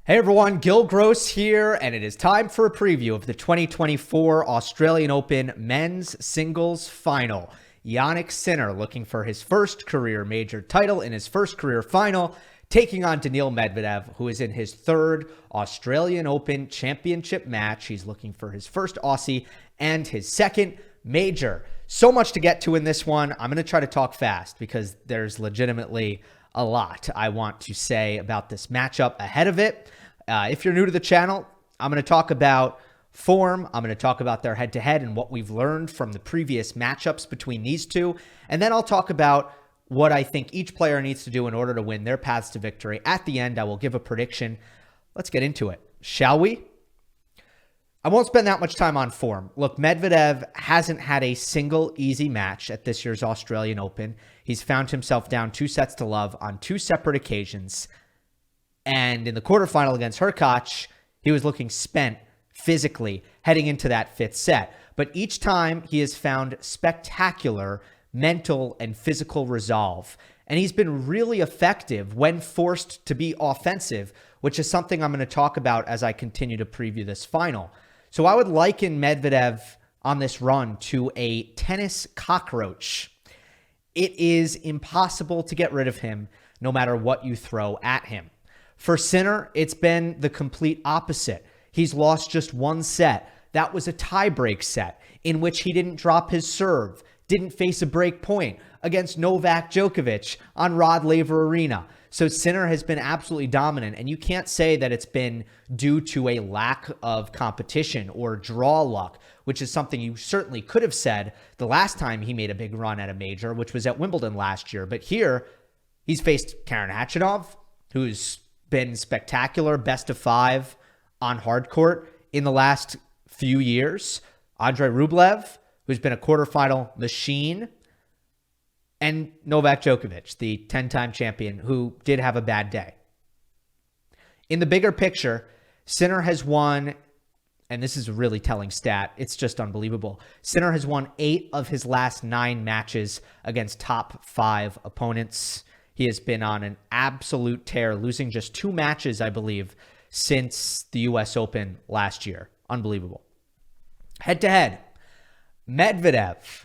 Hey everyone, Gill Gross here, and it is time for a preview of the 2024 Australian Open Men's Singles Final. Jannik Sinner looking for his first career major title in his first career final, taking on Daniil Medvedev, who is in his third Australian Open championship match. He's looking for his first Aussie and his second major. So much to get to in this one. I'm going to try to talk fast because there's legitimately a lot I want to say about this matchup ahead of it. If you're new to the channel, I'm going to talk about form. I'm going to talk about their head-to-head and what we've learned from the previous matchups between these two. And then I'll talk about what I think each player needs to do in order to win their paths to victory. At the end, I will give a prediction. Let's get into it, shall we? I won't spend that much time on form. Look, Medvedev hasn't had a single easy match at this year's Australian Open. He's found himself down 2-0 on two separate occasions. And in the quarterfinal against Hurkacz, he was looking spent physically heading into that fifth set. But each time he has found spectacular mental and physical resolve. And he's been really effective when forced to be offensive, which is something I'm going to talk about as I continue to preview this final. So I would liken Medvedev on this run to a tennis cockroach. It is impossible to get rid of him no matter what you throw at him. For Sinner, it's been the complete opposite. He's lost just one set. That was a tie-break set in which he didn't drop his serve, didn't face a break point against Novak Djokovic on Rod Laver Arena. So Sinner has been absolutely dominant, and you can't say that it's been due to a lack of competition or draw luck, which is something you certainly could have said the last time he made a big run at a major, which was at Wimbledon last year. But here, he's faced Karen Khachanov, who's been spectacular, best of 5 on hard court in the last few years. Andrei Rublev, who's been a quarterfinal machine, and Novak Djokovic, the 10-time champion, who did have a bad day. In the bigger picture, Sinner has won, and this is a really telling stat, it's just unbelievable. Sinner has won 8 of his last 9 matches against top 5 opponents. He has been on an absolute tear, losing just 2 matches, I believe, since the US Open last year. Unbelievable. Head-to-head, Medvedev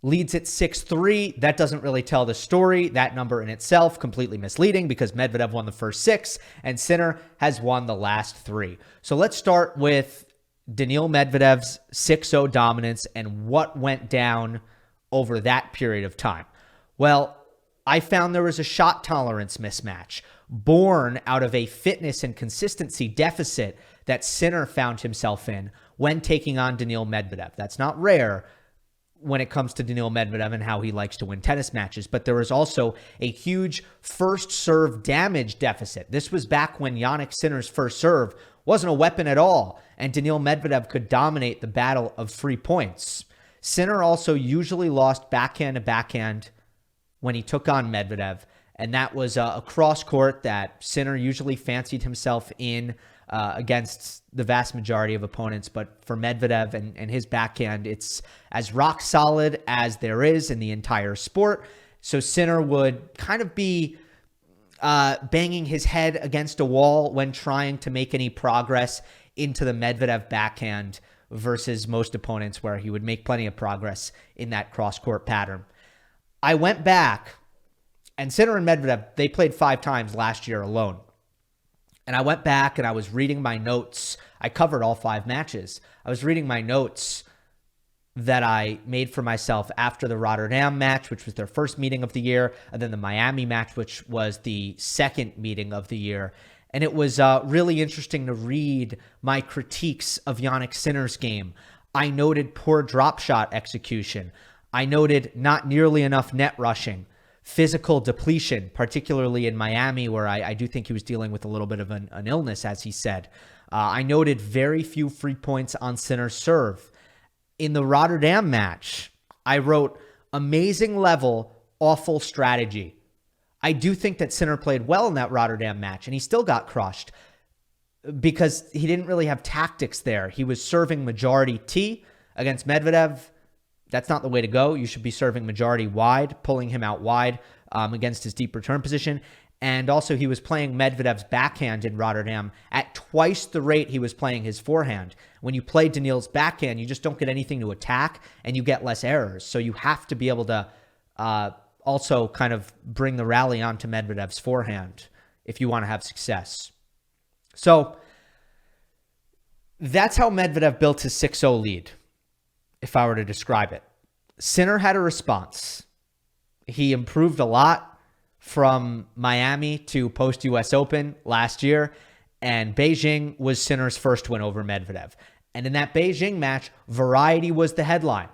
leads at 6-3. That doesn't really tell the story. That number in itself, completely misleading because Medvedev won the first 6 and Sinner has won the last 3. So let's start with Daniil Medvedev's 6-0 dominance and what went down over that period of time. Well, I found there was a shot tolerance mismatch born out of a fitness and consistency deficit that Sinner found himself in when taking on Daniil Medvedev. That's not rare when it comes to Daniil Medvedev and how he likes to win tennis matches, but there was also a huge first serve damage deficit. This was back when Jannik Sinner's first serve wasn't a weapon at all, and Daniil Medvedev could dominate the battle of free points. Sinner also usually lost backhand to backhand when he took on Medvedev, and that was a cross court that Sinner usually fancied himself in against the vast majority of opponents. But for Medvedev and his backhand, it's as rock solid as there is in the entire sport. So Sinner would kind of be banging his head against a wall when trying to make any progress into the Medvedev backhand versus most opponents where he would make plenty of progress in that cross-court pattern. I went back, and Sinner and Medvedev, they played 5 times last year alone. And I went back and I was reading my notes. I covered all 5 matches. I was reading my notes that I made for myself after the Rotterdam match, which was their first meeting of the year, and then the Miami match, which was the second meeting of the year. And it was really interesting to read my critiques of Jannik Sinner's game. I noted poor drop shot execution. I noted not nearly enough net rushing. Physical depletion, particularly in Miami, where I do think he was dealing with a little bit of an illness, as he said. I noted very few free points on Sinner's serve. In the Rotterdam match, I wrote, amazing level, awful strategy. I do think that Sinner played well in that Rotterdam match, and he still got crushed because he didn't really have tactics there. He was serving majority T against Medvedev. That's not the way to go. You should be serving majority wide, pulling him out wide against his deep return position. And also, he was playing Medvedev's backhand in Rotterdam at twice the rate he was playing his forehand. When you play Daniil's backhand, you just don't get anything to attack, and you get less errors. So you have to be able to also kind of bring the rally onto Medvedev's forehand if you want to have success. So that's how Medvedev built his 6-0 lead, if I were to describe it. Sinner had a response. He improved a lot from Miami to post-US Open last year, and Beijing was Sinner's first win over Medvedev. And in that Beijing match, variety was the headline.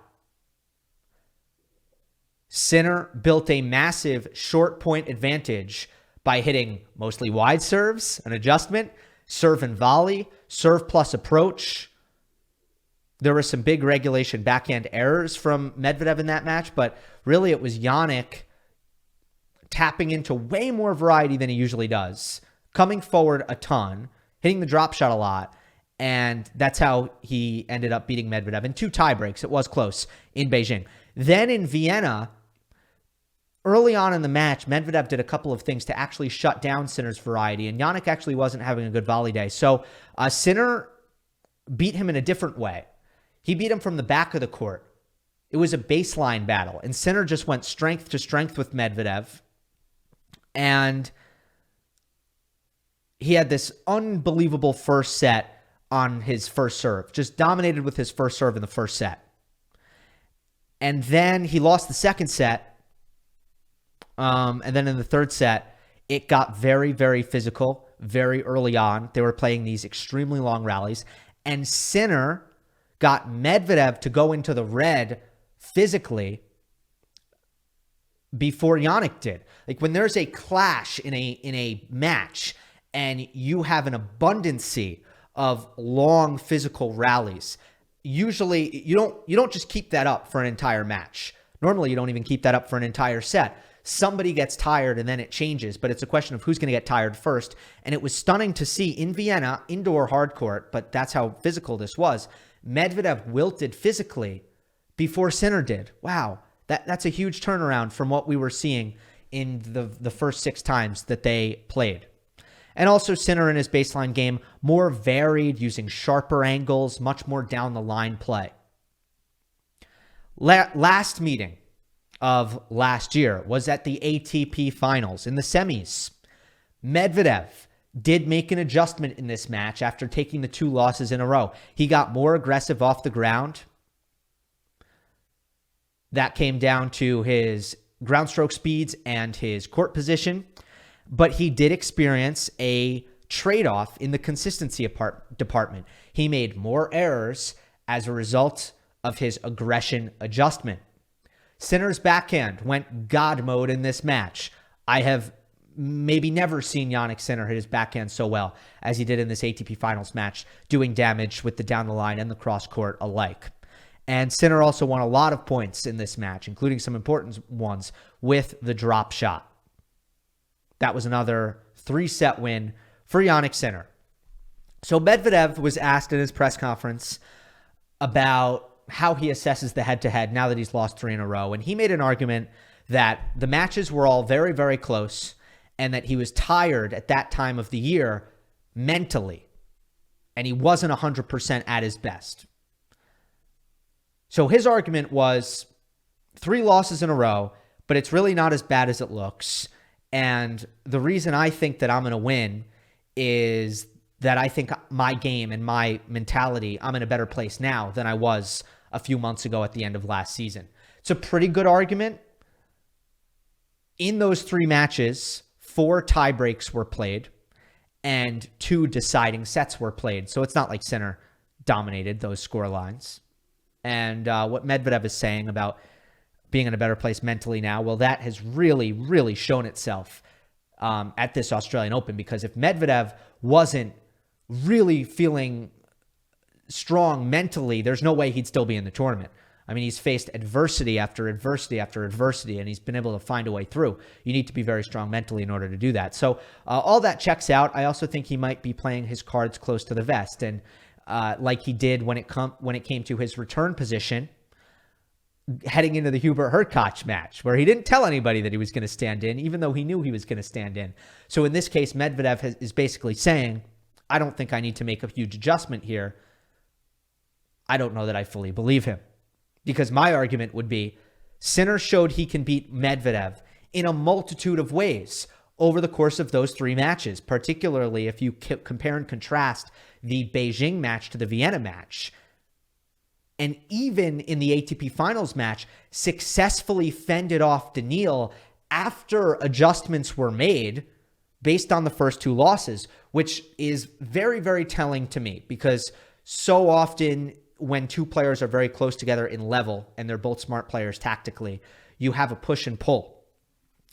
Sinner built a massive short point advantage by hitting mostly wide serves, an adjustment, serve and volley, serve plus approach. There were some big regulation backhand errors from Medvedev in that match, but really it was Jannik tapping into way more variety than he usually does, coming forward a ton, hitting the drop shot a lot, and that's how he ended up beating Medvedev in 2 tie breaks. It was close in Beijing. Then in Vienna, early on in the match, Medvedev did a couple of things to actually shut down Sinner's variety, and Jannik actually wasn't having a good volley day. So Sinner beat him in a different way. He beat him from the back of the court. It was a baseline battle, and Sinner just went strength to strength with Medvedev. And he had this unbelievable first set on his first serve, just dominated with his first serve in the first set. And then he lost the second set. And then in the third set, it got very, very physical very early on. They were playing these extremely long rallies. And Sinner got Medvedev to go into the red physically before Jannik did. Like when there's a clash in a match and you have an abundancy of long physical rallies, usually you don't just keep that up for an entire match. Normally you don't even keep that up for an entire set. Somebody gets tired and then it changes, but it's a question of who's going to get tired first. And it was stunning to see in Vienna, indoor hard court, but that's how physical this was. Medvedev wilted physically before Sinner did. Wow. That's a huge turnaround from what we were seeing in the first 6 times that they played. And also Sinner in his baseline game, more varied, using sharper angles, much more down the line play. Last meeting of last year was at the ATP finals in the semis. Medvedev did make an adjustment in this match after taking the 2 losses in a row. He got more aggressive off the ground. That came down to his ground stroke speeds and his court position. But he did experience a trade-off in the consistency department. He made more errors as a result of his aggression adjustment. Sinner's backhand went God mode in this match. I have maybe never seen Jannik Sinner hit his backhand so well as he did in this ATP Finals match, doing damage with the down the line and the cross court alike. And Sinner also won a lot of points in this match, including some important ones with the drop shot. That was another 3-set win for Jannik Sinner. So Medvedev was asked in his press conference about how he assesses the head-to-head now that he's lost 3 in a row. And he made an argument that the matches were all very, very close and that he was tired at that time of the year mentally. And he wasn't 100% at his best. So his argument was 3 losses in a row, but it's really not as bad as it looks. And the reason I think that I'm going to win is that I think my game and my mentality, I'm in a better place now than I was a few months ago at the end of last season. It's a pretty good argument. In those 3 matches, 4 tie breaks were played and 2 deciding sets were played. So it's not like Sinner dominated those score lines. And what Medvedev is saying about being in a better place mentally now, well, that has really, really shown itself at this Australian Open, because if Medvedev wasn't really feeling strong mentally, there's no way he'd still be in the tournament. I mean, he's faced adversity after adversity after adversity, and he's been able to find a way through. You need to be very strong mentally in order to do that. So all that checks out. I also think he might be playing his cards close to the vest, and like he did when it came to his return position, heading into the Hubert Hurkacz match, where he didn't tell anybody that he was going to stand in, even though he knew he was going to stand in. So in this case, Medvedev is basically saying, I don't think I need to make a huge adjustment here. I don't know that I fully believe him. Because my argument would be, Sinner showed he can beat Medvedev in a multitude of ways over the course of those 3 matches, particularly if you compare and contrast the Beijing match to the Vienna match. And even in the ATP Finals match, successfully fended off Daniil after adjustments were made based on the first 2 losses, which is very, very telling to me, because so often when 2 players are very close together in level and they're both smart players tactically, you have a push and pull.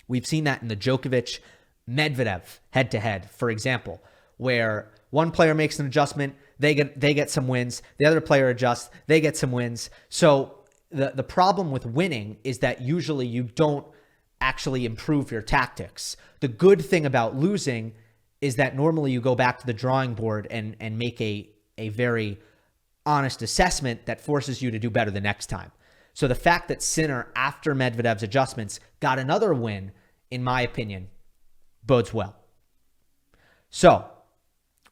We've seen that in the Djokovic-Medvedev head-to-head, for example, where one player makes an adjustment, they get some wins. The other player adjusts, they get some wins. So the problem with winning is that usually you don't actually improve your tactics. The good thing about losing is that normally you go back to the drawing board and make a very honest assessment that forces you to do better the next time. So the fact that Sinner, after Medvedev's adjustments, got another win, in my opinion, bodes well. So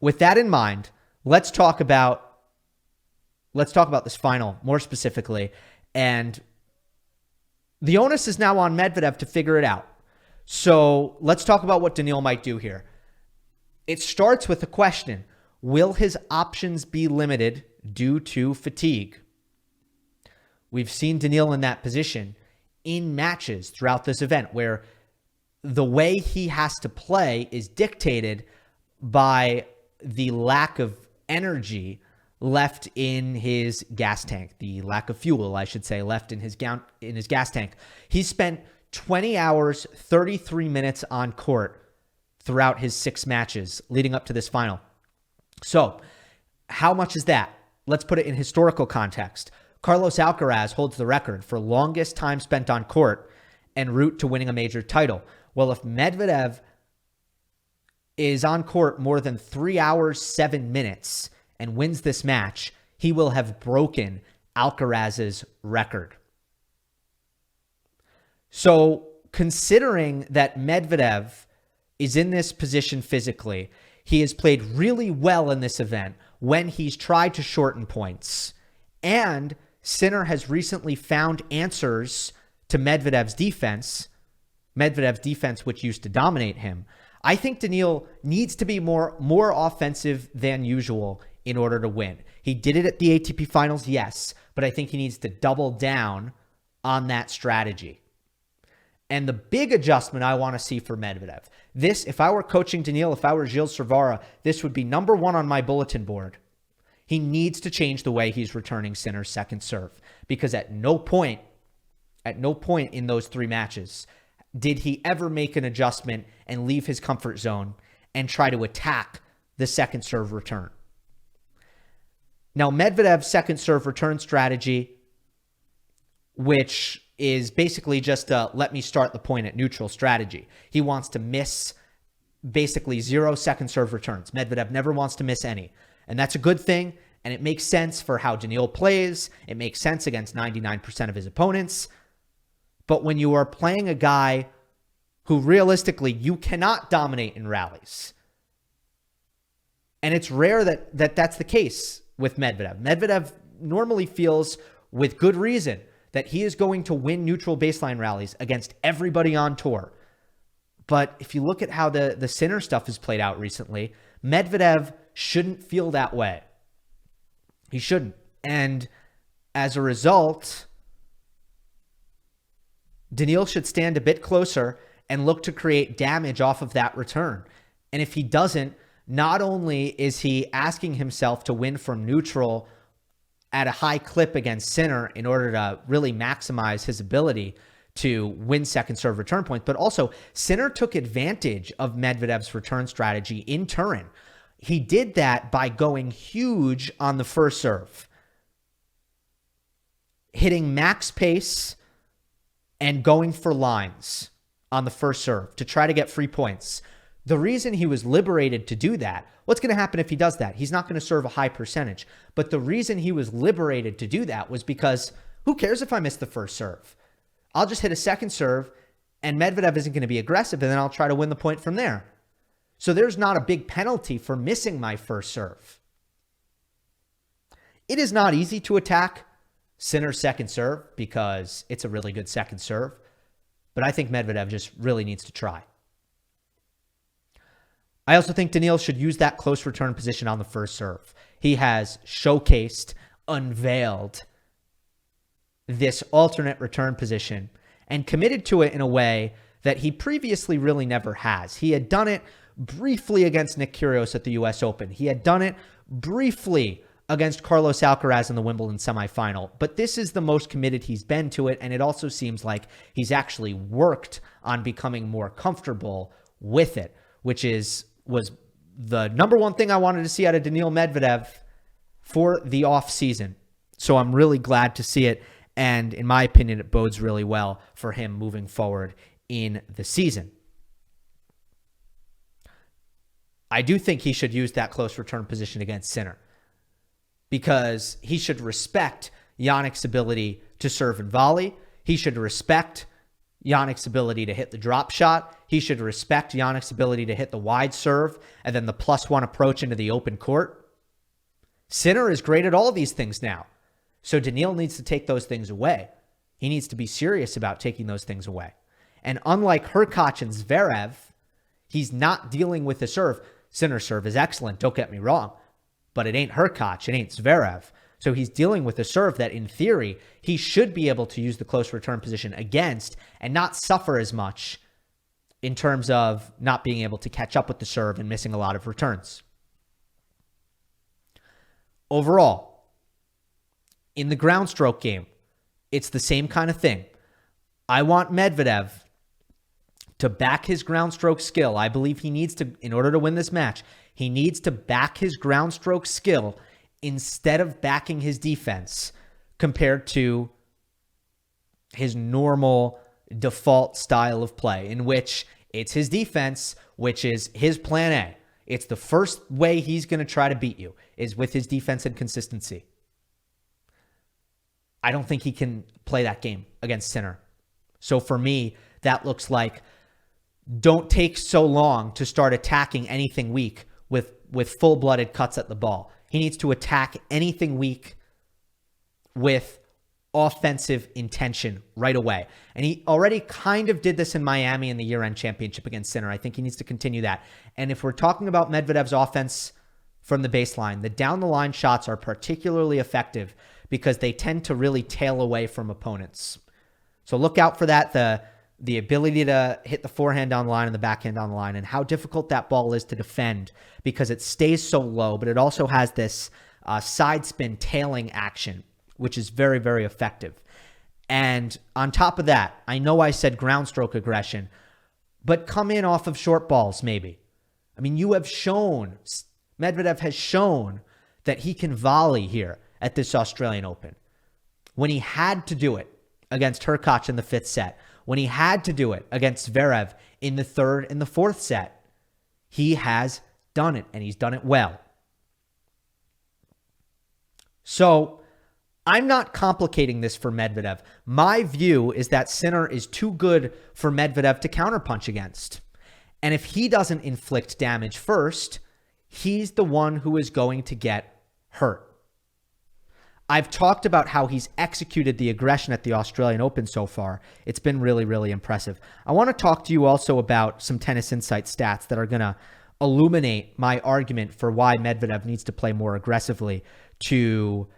with that in mind, let's talk about this final more specifically. And the onus is now on Medvedev to figure it out. So let's talk about what Daniil might do here. It starts with the question, will his options be limited due to fatigue? We've seen Daniil in that position in matches throughout this event, where the way he has to play is dictated by the lack of energy left in his gas tank, the lack of fuel, I should say, left in his gas tank. He spent 20 hours, 33 minutes on court throughout his 6 matches leading up to this final. So how much is that? Let's put it in historical context. Carlos Alcaraz holds the record for longest time spent on court en route to winning a major title. Well, if Medvedev is on court more than 3 hours, 7 minutes and wins this match, he will have broken Alcaraz's record. So considering that Medvedev is in this position physically, he has played really well in this event when he's tried to shorten points. And Sinner has recently found answers to Medvedev's defense which used to dominate him. I think Daniil needs to be more offensive than usual in order to win. He did it at the ATP Finals, yes, but I think he needs to double down on that strategy. And the big adjustment I want to see for Medvedev, this, if I were coaching Daniil, if I were Gilles Servara, this would be number 1 on my bulletin board. He needs to change the way he's returning Sinner's second serve, because at no point in those 3 matches did he ever make an adjustment and leave his comfort zone and try to attack the second serve return. Now, Medvedev's second serve return strategy, which is basically just a let me start the point at neutral strategy. He wants to miss basically 0 second serve returns. Medvedev never wants to miss any. And that's a good thing. And it makes sense for how Daniil plays. It makes sense against 99% of his opponents. But when you are playing a guy who realistically you cannot dominate in rallies, and it's rare that that's the case with Medvedev. Medvedev normally feels, with good reason, that he is going to win neutral baseline rallies against everybody on tour. But if you look at how the Sinner stuff has played out recently, Medvedev shouldn't feel that way. He shouldn't. And as a result, Daniil should stand a bit closer and look to create damage off of that return. And if he doesn't, not only is he asking himself to win from neutral at a high clip against Sinner in order to really maximize his ability to win second serve return points, but also Sinner took advantage of Medvedev's return strategy in Turin. He did that by going huge on the first serve, hitting max pace and going for lines on the first serve to try to get free points. The reason he was liberated to do that, what's going to happen if he does that? He's not going to serve a high percentage. But the reason he was liberated to do that was because Who cares if I miss the first serve? I'll just hit a second serve and Medvedev isn't going to be aggressive, and then I'll try to win the point from there. So there's not a big penalty for missing my first serve. It is not easy to attack Sinner's second serve because it's a really good second serve, but I think Medvedev just really needs to try. I also think Daniil should use that close return position on the first serve. He has showcased, unveiled this alternate return position and committed to it in a way that he previously really never has. He had done it briefly against Nick Kyrgios at the US Open. He had done it briefly against Carlos Alcaraz in the Wimbledon semifinal. But this is the most committed he's been to it, and it also seems like he's actually worked on becoming more comfortable with it, which was the number one thing I wanted to see out of Daniil Medvedev for the offseason. So I'm really glad to see it. And in my opinion, it bodes really well for him moving forward in the season. I do think he should use that close return position against Sinner because he should respect Jannik's ability to serve and volley. He should respect Jannik's ability to hit the drop shot. He should respect Jannik's ability to hit the wide serve and then the +1 approach into the open court. Sinner is great at all these things now. So Daniil needs to take those things away. He needs to be serious about taking those things away. And unlike Hurkacz and Zverev, he's not dealing with the serve. Sinner's serve is excellent, don't get me wrong. But it ain't Hurkacz, it ain't Zverev. So he's dealing with a serve that, in theory, he should be able to use the close return position against and not suffer as much in terms of not being able to catch up with the serve and missing a lot of returns. Overall, in the ground stroke game, it's the same kind of thing. I want Medvedev to back his ground stroke skill. I believe he needs to, in order to win this match, he needs to back his ground stroke skill instead of backing his defense compared to his normal default style of play, in which it's his defense, which is his plan A. It's the first way he's going to try to beat you is with his defense and consistency. I don't think he can play that game against Sinner. So for me, that looks like don't take so long to start attacking anything weak with full-blooded cuts at the ball. He needs to attack anything weak with offensive intention right away. And he already kind of did this in Miami in the year-end championship against Sinner. I think he needs to continue that. And if we're talking about Medvedev's offense from the baseline, the down-the-line shots are particularly effective because they tend to really tail away from opponents. So look out for that, the ability to hit the forehand on the line and the backhand on the line, and how difficult that ball is to defend because it stays so low, but it also has this side spin tailing action, which is very, very effective. And on top of that, I know I said ground stroke aggression, but come in off of short balls maybe. I mean, you have shown, Medvedev has shown that he can volley here at this Australian Open. When he had to do it against Hurkacz in the 5th set, when he had to do it against Zverev in the 3rd and the 4th set, he has done it, and he's done it well. So I'm not complicating this for Medvedev. My view is that Sinner is too good for Medvedev to counterpunch against. And if he doesn't inflict damage first, he's the one who is going to get hurt. I've talked about how he's executed the aggression at the Australian Open so far. It's been really, really impressive. I want to talk to you also about some Tennis Insight stats that are going to illuminate my argument for why Medvedev needs to play more aggressively to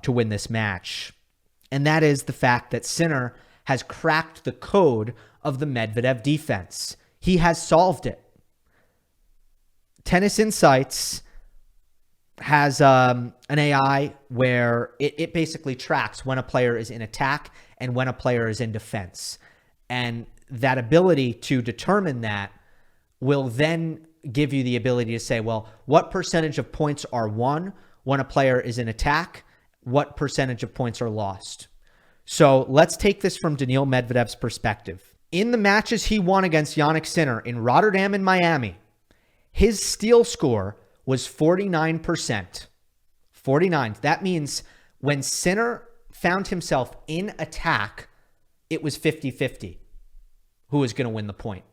win this match. And that is the fact that Sinner has cracked the code of the Medvedev defense. He has solved it. Tennis Insights has an AI where it basically tracks when a player is in attack and when a player is in defense. And that ability to determine that will then give you the ability to say, well, what percentage of points are won when a player is in attack? What percentage of points are lost? So let's take this from Daniil Medvedev's perspective. In the matches he won against Jannik Sinner in Rotterdam and Miami, his steal score was 49%. 49. That means when Sinner found himself in attack, it was 50-50 who was going to win the point.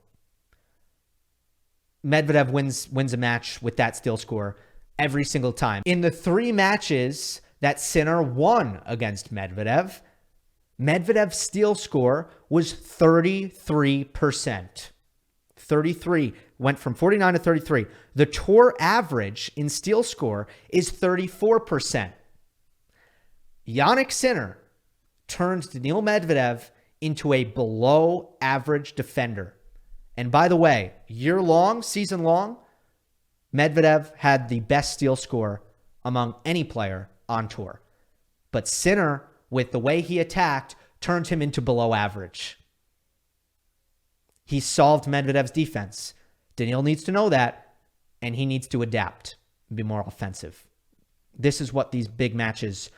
Medvedev wins a match with that steal score every single time. In the 3 matches that Sinner won against Medvedev, Medvedev's steal score was 33%. 33 went from 49 to 33. The tour average in steal score is 34%. Jannik Sinner turns Daniil Medvedev into a below average defender. And by the way, season long, Medvedev had the best steal score among any player on tour. But Sinner, with the way he attacked, turned him into below average. He solved Medvedev's defense. Daniil needs to know that, and he needs to adapt and be more offensive. This is what these big matches,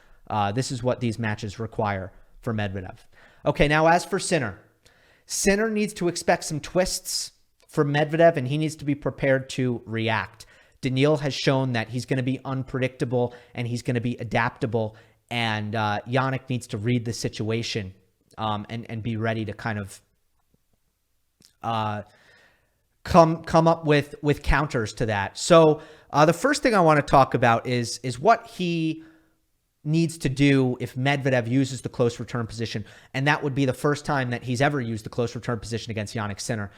these matches require for Medvedev. Okay, now as for Sinner. Sinner needs to expect some twists from Medvedev, and he needs to be prepared to react. Daniil has shown that he's going to be unpredictable and he's going to be adaptable, and Jannik needs to read the situation and be ready to kind of come up with counters to that. So the first thing I want to talk about is what he needs to do if Medvedev uses the close return position, and that would be the first time that he's ever used the close return position against Jannik Sinner.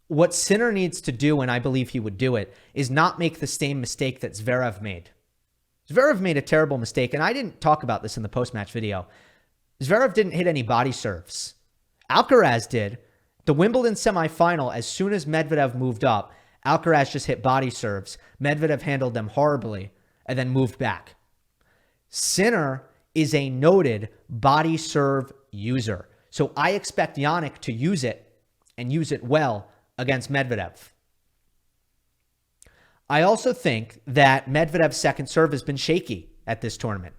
What Sinner needs to do, and I believe he would do it, is not make the same mistake that Zverev made. Zverev made a terrible mistake, and I didn't talk about this in the post-match video. Zverev didn't hit any body serves. Alcaraz did. The Wimbledon semifinal, as soon as Medvedev moved up, Alcaraz just hit body serves. Medvedev handled them horribly and then moved back. Sinner is a noted body serve user. So I expect Jannik to use it and use it well against Medvedev. I also think that Medvedev's second serve has been shaky at this tournament.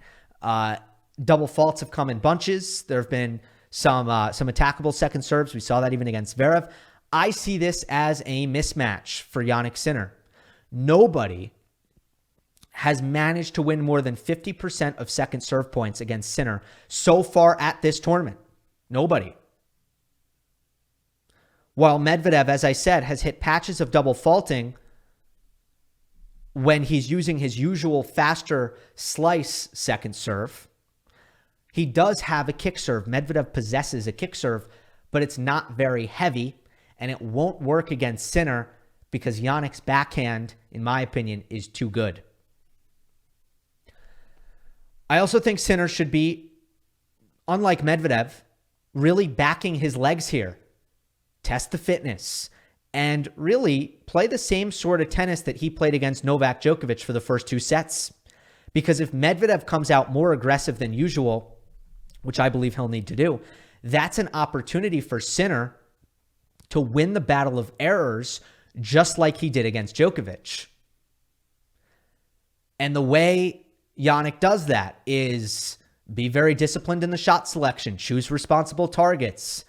Double faults have come in bunches. There have been some attackable second serves. We saw that even against Zverev. I see this as a mismatch for Jannik Sinner. Nobody has managed to win more than 50% of second serve points against Sinner so far at this tournament. Nobody. While Medvedev, as I said, has hit patches of double faulting when he's using his usual faster slice second serve, he does have a kick serve. Medvedev possesses a kick serve, but it's not very heavy, and it won't work against Sinner because Jannik's backhand, in my opinion, is too good. I also think Sinner should be, unlike Medvedev, really backing his legs here. Test the fitness and really play the same sort of tennis that he played against Novak Djokovic for the first 2 sets. Because if Medvedev comes out more aggressive than usual, which I believe he'll need to do, that's an opportunity for Sinner to win the battle of errors just like he did against Djokovic. And the way Jannik does that is be very disciplined in the shot selection, choose responsible targets.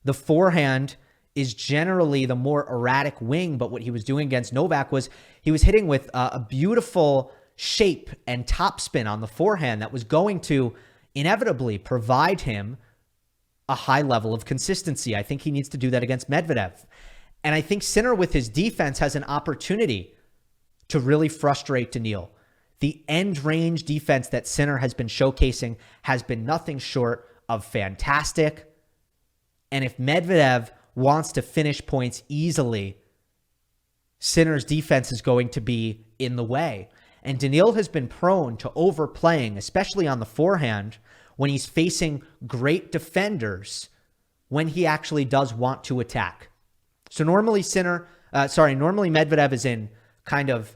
The forehand is generally the more erratic wing, but what he was doing against Novak was he was hitting with a beautiful shape and topspin on the forehand that was going to inevitably provide him a high level of consistency. I think he needs to do that against Medvedev. And I think Sinner with his defense has an opportunity to really frustrate Daniil. The end range defense that Sinner has been showcasing has been nothing short of fantastic. And if Medvedev wants to finish points easily, Sinner's defense is going to be in the way. And Daniil has been prone to overplaying, especially on the forehand, when he's facing great defenders, when he actually does want to attack. So normally Medvedev is in kind of,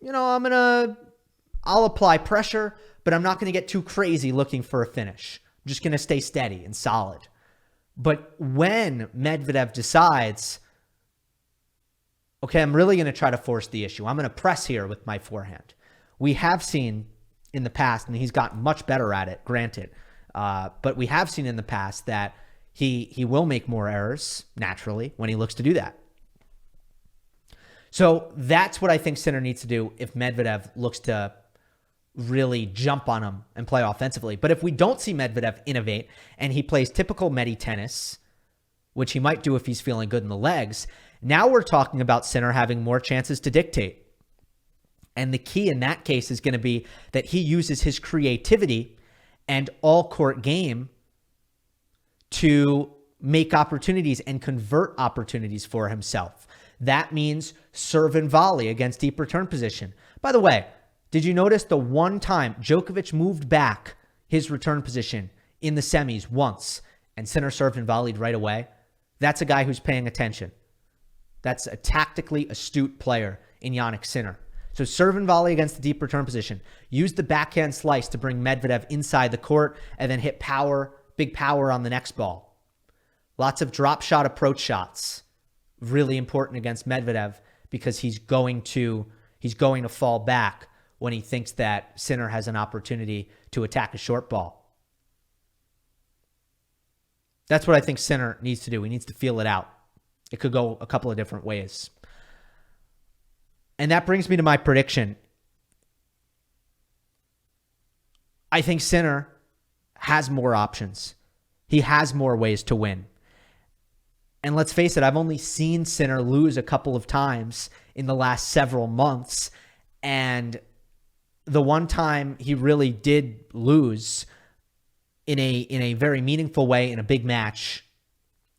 I'll apply pressure, but I'm not going to get too crazy looking for a finish. I'm just going to stay steady and solid. But when Medvedev decides, okay, I'm really going to try to force the issue, I'm going to press here with my forehand. We have seen in the past, and he's gotten much better at it, granted, but we have seen in the past that he will make more errors naturally when he looks to do that. So that's what I think Sinner needs to do if Medvedev looks to really jump on him and play offensively. But if we don't see Medvedev innovate and he plays typical Medi tennis, which he might do if he's feeling good in the legs, now we're talking about Sinner having more chances to dictate. And the key in that case is going to be that he uses his creativity and all-court game to make opportunities and convert opportunities for himself. That means serve and volley against deep return position. By the way, did you notice the one time Djokovic moved back his return position in the semis once and Sinner served and volleyed right away? That's a guy who's paying attention. That's a tactically astute player in Jannik Sinner. So serve and volley against the deep return position. Use the backhand slice to bring Medvedev inside the court and then hit power, big power on the next ball. Lots of drop shot approach shots. Really important against Medvedev because he's going to fall back when he thinks that Sinner has an opportunity to attack a short ball. That's what I think Sinner needs to do. He needs to feel it out. It could go a couple of different ways. And that brings me to my prediction. I think Sinner has more options. He has more ways to win. And let's face it, I've only seen Sinner lose a couple of times in the last several months. And the one time he really did lose in a very meaningful way in a big match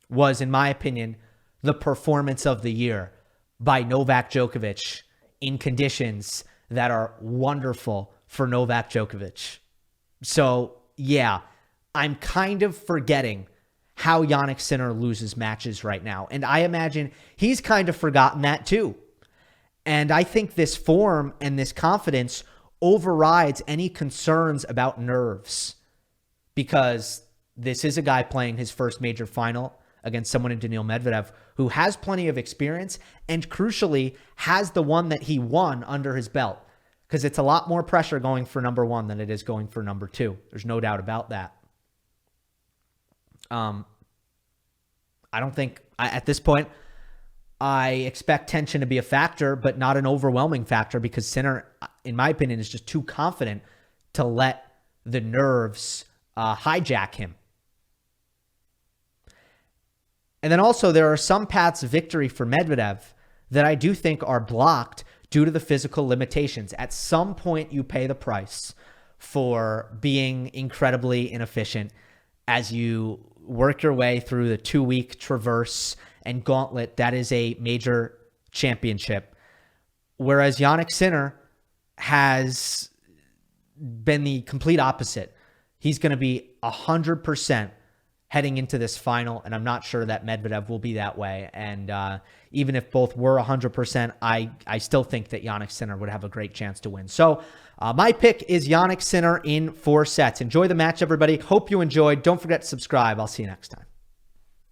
was, in my opinion, the performance of the year by Novak Djokovic in conditions that are wonderful for Novak Djokovic. So, yeah, I'm kind of forgetting how Jannik Sinner loses matches right now. And I imagine he's kind of forgotten that too. And I think this form and this confidence overrides any concerns about nerves, because this is a guy playing his first major final against someone in Daniil Medvedev who has plenty of experience and, crucially, has the one that he won under his belt, because it's a lot more pressure going for number one than it is going for number two. There's no doubt about that. I don't think, at this point, I expect tension to be a factor, but not an overwhelming factor, because Sinner, in my opinion, is just too confident to let the nerves hijack him. And then also, there are some paths of victory for Medvedev that I do think are blocked due to the physical limitations. At some point, you pay the price for being incredibly inefficient as you work your way through the 2-week traverse and gauntlet that is a major championship. Whereas Jannik Sinner has been the complete opposite. He's going to be 100% heading into this final, and I'm not sure that Medvedev will be that way. And even if both were 100%, I still think that Jannik Sinner would have a great chance to win. So my pick is Jannik Sinner in 4 sets. Enjoy the match, everybody. Hope you enjoyed. Don't forget to subscribe. I'll see you next time.